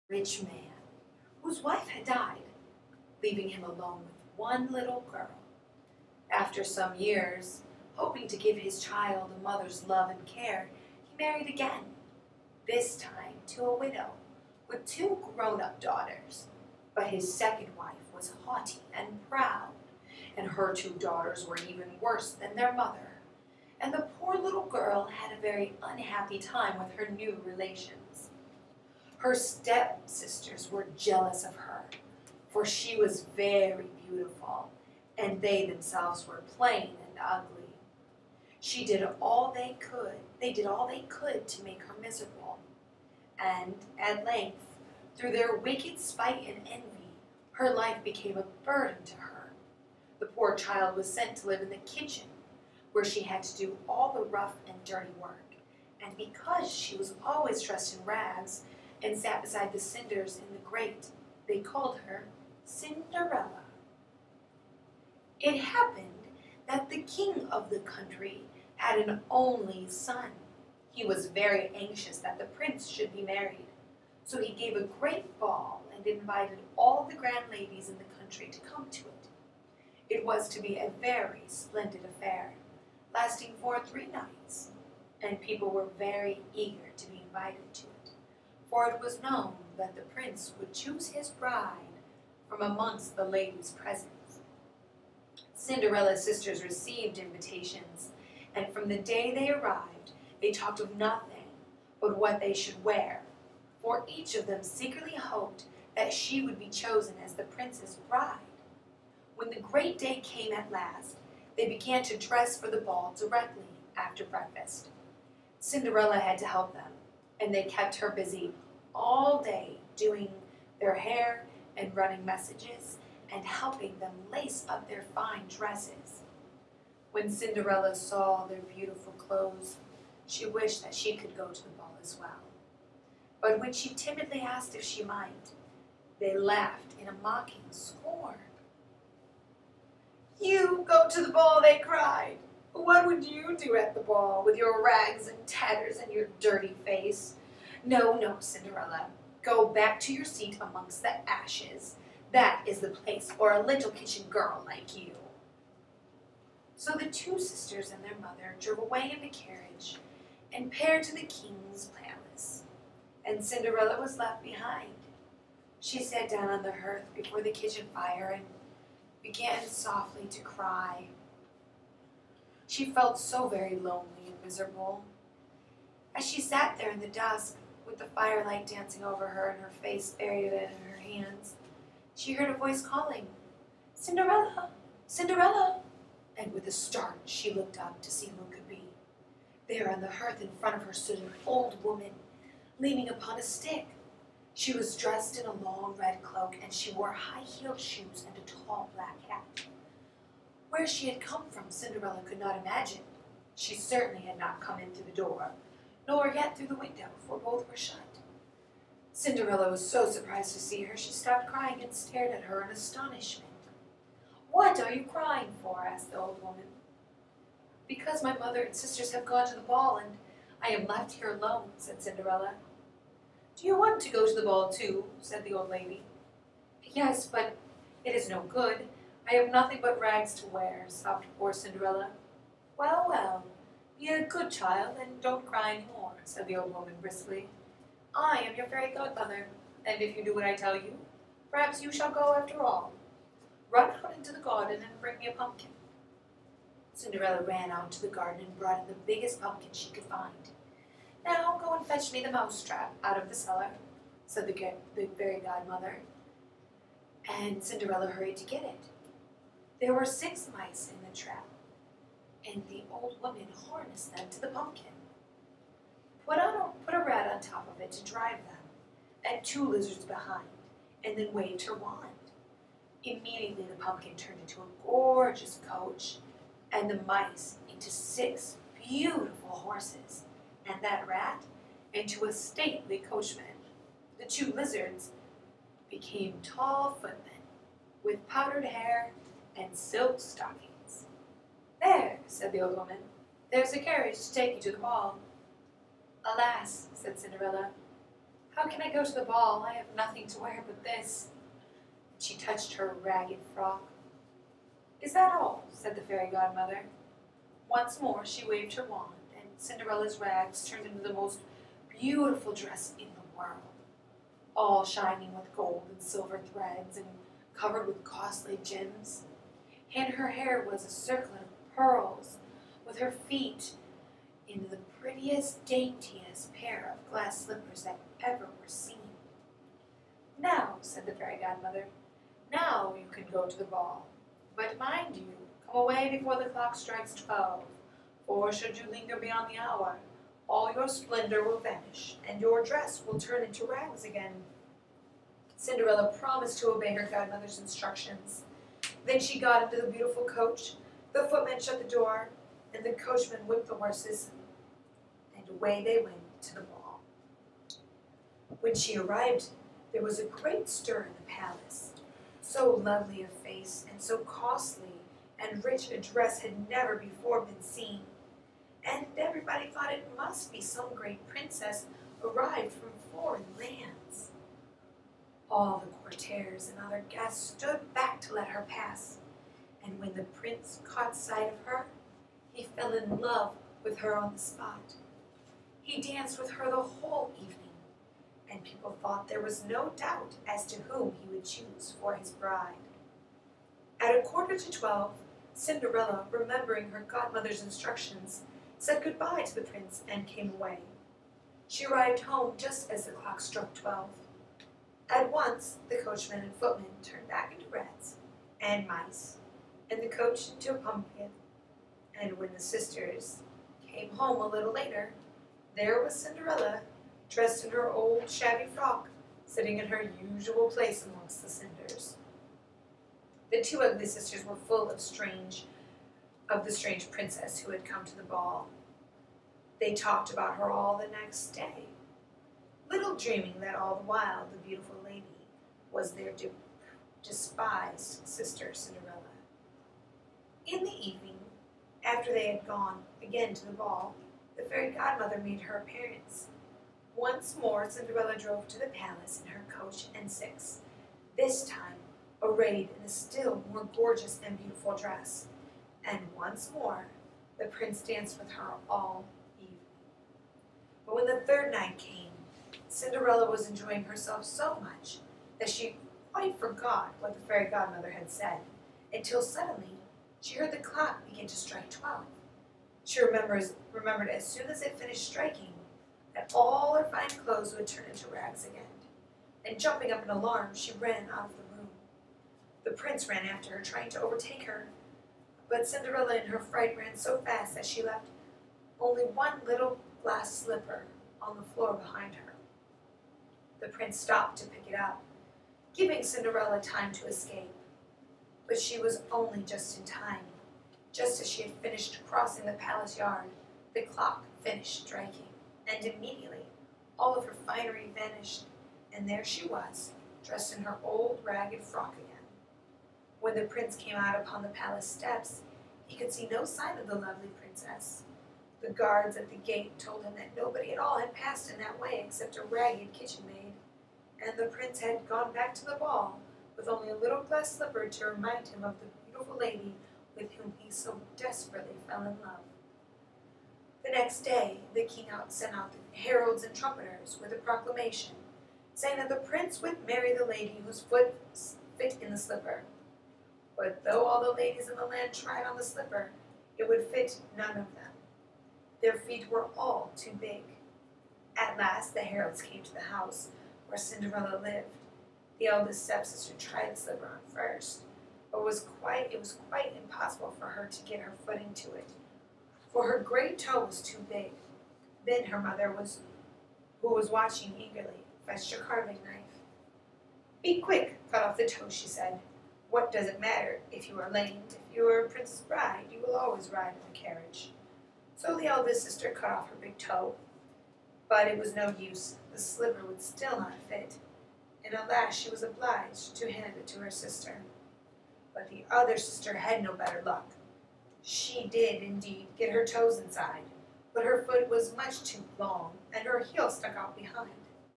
rich man whose wife had died, leaving him alone with one little girl. After some years, hoping to give his child a mother's love and care, he married again, this time to a widow with two grown-up daughters. But his second wife was haughty and proud, and her two daughters were even worse than their mother. And the poor little girl had a very unhappy time with her new relations. Her stepsisters were jealous of her, for she was very beautiful, and they themselves were plain and ugly. They did all they could to make her miserable, and at length, through their wicked spite and envy, her life became a burden to her. The poor child was sent to live in the kitchen, where she had to do all the rough and dirty work, and because she was always dressed in rags and sat beside the cinders in the grate, they called her Cinderella. It happened that the king of the country had an only son. He was very anxious that the prince should be married, so he gave a great ball and invited all the grand ladies in the country to come to it. It was to be a very splendid affair, lasting for 3 nights, and people were very eager to be invited to it, for it was known that the prince would choose his bride from amongst the ladies present. Cinderella's sisters received invitations, and from the day they arrived, they talked of nothing but what they should wear, for each of them secretly hoped that she would be chosen as the prince's bride. When the great day came at last, they began to dress for the ball directly after breakfast. Cinderella had to help them, and they kept her busy all day doing their hair and running messages and helping them lace up their fine dresses. When Cinderella saw their beautiful clothes, she wished that she could go to the ball as well. But when she timidly asked if she might, they laughed in a mocking scorn. "You go to the ball," they cried. "What would you do at the ball with your rags and tatters and your dirty face? No, no, Cinderella, go back to your seat amongst the ashes. That is the place for a little kitchen girl like you." So the two sisters and their mother drove away in the carriage and paired to the king's palace, and Cinderella was left behind. She sat down on the hearth before the kitchen fire and began softly to cry. She felt so very lonely and miserable. As she sat there in the dusk, with the firelight dancing over her and her face buried in her hands, she heard a voice calling, "Cinderella! Cinderella!" And with a start, she looked up to see who it could be. There on the hearth in front of her stood an old woman, leaning upon a stick. She was dressed in a long red cloak, and she wore high-heeled shoes and a tall black hat. Where she had come from, Cinderella could not imagine. She certainly had not come in through the door, nor yet through the window, for both were shut. Cinderella was so surprised to see her, she stopped crying and stared at her in astonishment. "What are you crying for?" asked the old woman. "Because my mother and sisters have gone to the ball, and I am left here alone," said Cinderella. "Do you want to go to the ball too?" said the old lady. "Yes, but it is no good. I have nothing but rags to wear," sobbed poor Cinderella. "Well, well, be a good child and don't cry any more," said the old woman briskly. "I am your fairy godmother, and if you do what I tell you, perhaps you shall go after all. Run out into the garden and bring me a pumpkin." Cinderella ran out to the garden and brought in the biggest pumpkin she could find. "Now go and fetch me the mousetrap out of the cellar," said the fairy godmother, and Cinderella hurried to get it. There were 6 mice in the trap, and the old woman harnessed them to the pumpkin, put a rat on top of it to drive them, and 2 lizards behind, and then waved her wand. Immediately the pumpkin turned into a gorgeous coach, and the mice into 6 beautiful horses, and that rat into a stately coachman. The 2 lizards became tall footmen with powdered hair and silk stockings. "There," said the old woman, "there's a carriage to take you to the ball." "Alas," said Cinderella, How can I go to the ball? I have nothing to wear but this. She touched her ragged frock. Is that all? Said the fairy godmother. Once more she waved her wand, and Cinderella's rags turned into the most beautiful dress in the world, all shining with gold and silver threads and covered with costly gems. And her hair was a circlet of pearls, with her feet in the prettiest, daintiest pair of glass slippers that ever were seen. Now, said the fairy godmother, now you can go to the ball. But mind you, come away before the clock strikes 12, for should you linger beyond the hour, all your splendor will vanish, and your dress will turn into rags again. Cinderella promised to obey her godmother's instructions. Then she got into the beautiful coach, the footman shut the door, and the coachman whipped the horses, and away they went to the ball. When she arrived, there was a great stir in the palace. So lovely a face, and so costly and rich a dress had never before been seen, and everybody thought it must be some great princess arrived from foreign lands. All the courtiers and other guests stood back to let her pass, and when the prince caught sight of her, he fell in love with her on the spot. He danced with her the whole evening, and people thought there was no doubt as to whom he would choose for his bride. At 11:45, Cinderella, remembering her godmother's instructions, said goodbye to the prince and came away. She arrived home just as the clock struck 12. At once, the coachman and footman turned back into rats and mice, and the coach into a pumpkin. And when the sisters came home a little later, there was Cinderella, dressed in her old shabby frock, sitting in her usual place amongst the cinders. The two ugly sisters were full of the strange princess who had come to the ball. They talked about her all the next day, little dreaming that all the while the beautiful lady was their despised sister Cinderella. In the evening, after they had gone again to the ball, the fairy godmother made her appearance. Once more Cinderella drove to the palace in her coach and six, this time arrayed in a still more gorgeous and beautiful dress, and once more the prince danced with her all evening. But when the third night came, Cinderella was enjoying herself so much that she quite forgot what the fairy godmother had said, until suddenly she heard the clock begin to strike 12. She remembered as soon as it finished striking that all her fine clothes would turn into rags again, and jumping up in alarm, she ran out of the room. The prince ran after her, trying to overtake her, but Cinderella in her fright ran so fast that she left only one little glass slipper on the floor behind her. The prince stopped to pick it up, giving Cinderella time to escape, but she was only just in time. Just as she had finished crossing the palace yard, the clock finished striking, and immediately all of her finery vanished, and there she was, dressed in her old ragged frock again. When the prince came out upon the palace steps, he could see no sign of the lovely princess. The guards at the gate told him that nobody at all had passed in that way except a ragged kitchen maid, and the prince had gone back to the ball with only a little glass slipper to remind him of the beautiful lady with whom he so desperately fell in love. The next day, the king sent out the heralds and trumpeters with a proclamation, saying that the prince would marry the lady whose foot fit in the slipper. But though all the ladies in the land tried on the slipper, it would fit none of them. Their feet were all too big. At last, the heralds came to the house where Cinderella lived. The eldest stepsister tried the slipper on first, but it was quite impossible for her to get her foot into it, for her great toe was too big. Then her mother, who was watching eagerly, fetched a carving knife. "Be quick, cut off the toe," she said. "What does it matter if you are lame? If you are a princess bride, you will always ride in a carriage." So the eldest sister cut off her big toe, but it was no use. The slipper would still not fit, and at last she was obliged to hand it to her sister. But the other sister had no better luck. She did indeed get her toes inside, but her foot was much too long, and her heel stuck out behind.